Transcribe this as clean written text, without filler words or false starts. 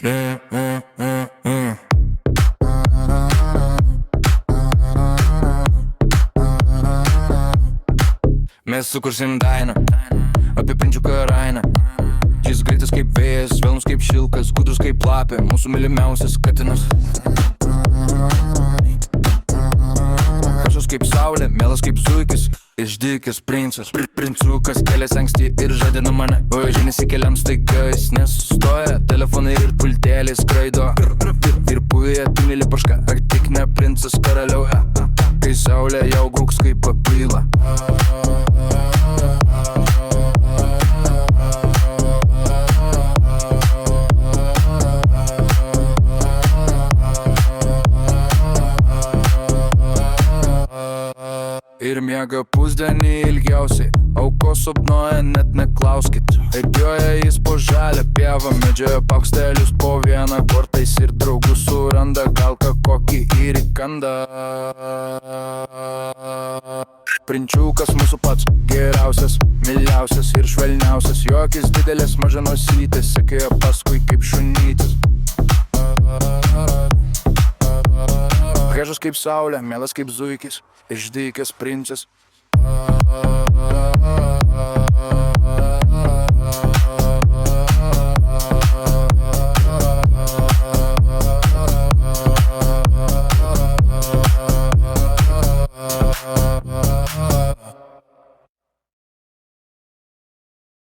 Mes sukursim dainą apie Prinčiuką Rainą. Jis greitas kaip vėjas, švelnus kaip šilkas, gudrus kaip lapė, mūsų mylimiausias katinas. Gražus kaip saulė, mielas kaip zuikis, išdykęs princas. Princiukas kelias anksti ir žadina mane, o žinia nesikeliam staiga, jis nesustoja. Telefonai ir pulteliai skraido ir puja, tu myli pašką, ar tik ne princas karaliauja. Kai saulė jau gūks kaip papyla. Ir miega pusdienį ilgiausiai, aukos sapnuoja, net neklauskit. Eikioja jis po žalią pievą, medžioja paukštelius po vieną, kortais ir draugus suranda, gal kokį ir įkanda. Prinčiukas mūsų pats geriausias, myliausias ir švelniausias, juokis didelės maža nosytės, sekioja paskui kaip šunytis. Gražus kaip saulė, mielas kaip zuikis, išdykęs princas.